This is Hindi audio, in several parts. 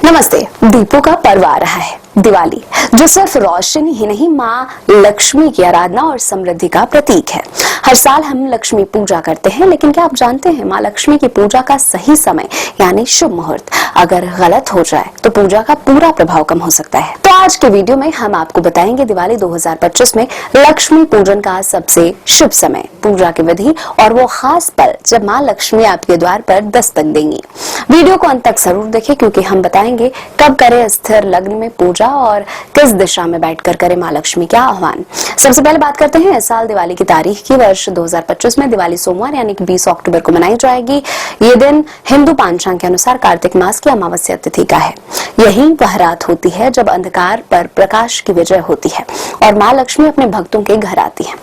नमस्ते। दीपों का पर्व आ रहा है दिवाली, जो सिर्फ रोशनी ही नहीं माँ लक्ष्मी की आराधना और समृद्धि का प्रतीक है। हर साल हम लक्ष्मी पूजा करते हैं, लेकिन क्या आप जानते हैं माँ लक्ष्मी की पूजा का सही समय यानी शुभ मुहूर्त अगर गलत हो जाए तो पूजा का पूरा प्रभाव कम हो सकता है। तो आज के वीडियो में हम आपको बताएंगे दिवाली 2025 में लक्ष्मी पूजन का सबसे शुभ समय, पूजा की विधि और वो खास पल जब माँ लक्ष्मी आपके द्वार पर दस्तक देंगी। वीडियो को अंत तक जरूर देखें, क्योंकि हम बताएंगे कब करें स्थिर लग्न में पूजा और किस दिशा में बैठकर करें माँ लक्ष्मी का आह्वान। सबसे पहले बात करते हैं इस साल दिवाली की तारीख की। वर्ष 2025 में दिवाली सोमवार यानी कि 20 अक्टूबर को मनाई जाएगी। ये दिन हिंदू पांचांग के अनुसार कार्तिक मास की अमावस्या तिथि का है। यही वह रात होती है जब अंधकार पर प्रकाश की विजय होती है और माँ लक्ष्मी अपने भक्तों के घर आती है।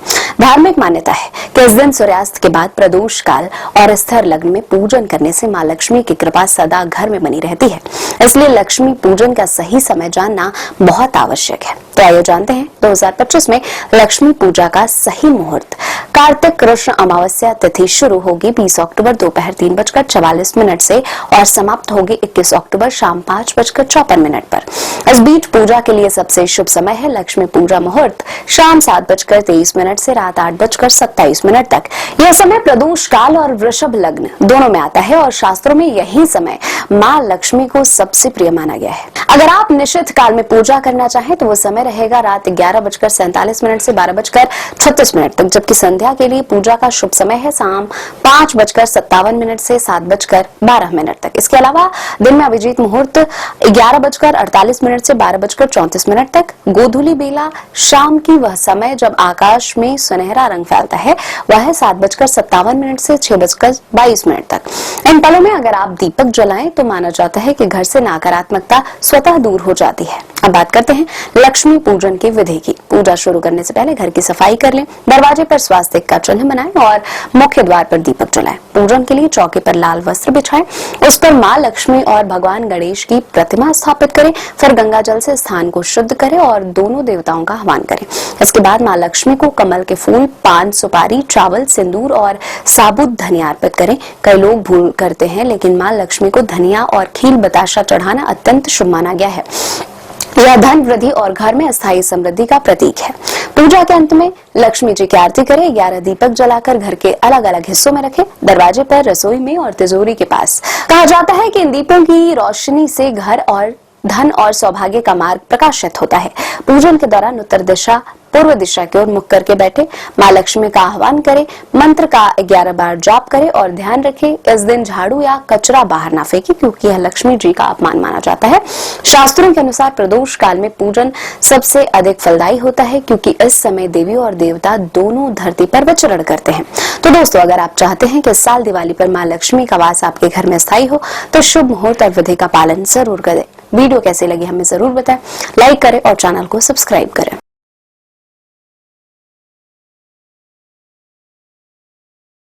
धार्मिक मान्यता है कि इस दिन सूर्यास्त के बाद प्रदोष काल और स्थिर लग्न में पूजन करने से माँ लक्ष्मी की कृपा सदा घर में बनी रहती है। इसलिए लक्ष्मी पूजन का सही समय जानना बहुत आवश्यक है। तो आइए जानते हैं 2025 में लक्ष्मी पूजा का सही मुहूर्त। कार्तिक कृष्ण अमावस्या तिथि शुरू होगी 20 अक्टूबर दोपहर 3:44 से और समाप्त होगी 21 अक्टूबर शाम 5:54 पर। इस बीच पूजा के लिए सबसे शुभ समय है लक्ष्मी पूजा मुहूर्त शाम 7:23 से रात 8:27 तक। यह समय प्रदोष काल और वृषभ लग्न दोनों में आता है और शास्त्रों में यही समय माँ लक्ष्मी को सबसे प्रिय माना गया है। अगर आप निश्चित काल में पूजा करना चाहें तो वो समय रहेगा रात 11:47 से 12:36 तक, जबकि संध्या के लिए पूजा का शुभ समय है शाम 5:57 से 7:12 तक। इसके अलावा दिन में अभिजीत मुहूर्त 11:48 से 12:34 तक। गोधूली बेला शाम की वह समय जब आकाश में सुनहरा रंग फैलता है, वह है 7:57 से 6:22 तक। इन पलों में अगर आप दीपक जलाएं तो माना जाता है कि घर से नकारात्मकता स्वतः दूर हो जाती है। अब बात करते हैं लक्ष्मी पूजन की विधि की। पूजा शुरू करने से पहले घर की सफाई कर लें, दरवाजे पर स्वास्तिक का चिन्ह बनाएं और मुख्य द्वार पर दीपक जलाएं। पूजन के लिए चौकी पर लाल वस्त्र बिछाएं, उस पर माँ लक्ष्मी और भगवान गणेश की प्रतिमा स्थापित करें। फिर गंगा जल से स्थान को शुद्ध करें और दोनों देवताओं का आह्वान करें। इसके बाद माँ लक्ष्मी को कमल के फूल, पान, सुपारी, चावल, सिंदूर और साबुत धनिया अर्पित करें। कई लोग भूल करते हैं, लेकिन माँ लक्ष्मी को धनिया और खील बताशा चढ़ाना अत्यंत शुभ माना गया है। यह धन वृद्धि और घर में अस्थायी समृद्धि का प्रतीक है। पूजा के अंत में लक्ष्मी जी की आरती करें। 11 दीपक जलाकर घर के अलग अलग हिस्सों में रखें, दरवाजे पर, रसोई में और तिजोरी के पास। कहा जाता है कि इन दीपों की रोशनी से घर और धन और सौभाग्य का मार्ग प्रकाशित होता है। पूजन के दौरान उत्तर दिशा पूर्व दिशा की ओर मुख करके बैठे माँ लक्ष्मी का आह्वान करें, मंत्र का 11 बार जाप करें और ध्यान रखें इस दिन झाड़ू या कचरा बाहर ना फेंके, क्योंकि यह लक्ष्मी जी का अपमान माना जाता है। शास्त्रों के अनुसार प्रदोष काल में पूजन सबसे अधिक फलदायी होता है, क्योंकि इस समय देवी और देवता दोनों धरती पर विचरण करते हैं। तो दोस्तों, अगर आप चाहते हैं कि इस साल दिवाली पर माँ लक्ष्मी का वास आपके घर में स्थायी हो तो शुभ मुहूर्त और विधि का पालन जरूर करें। वीडियो कैसे लगी हमें जरूर बताएं, लाइक करें और चैनल को सब्सक्राइब करें।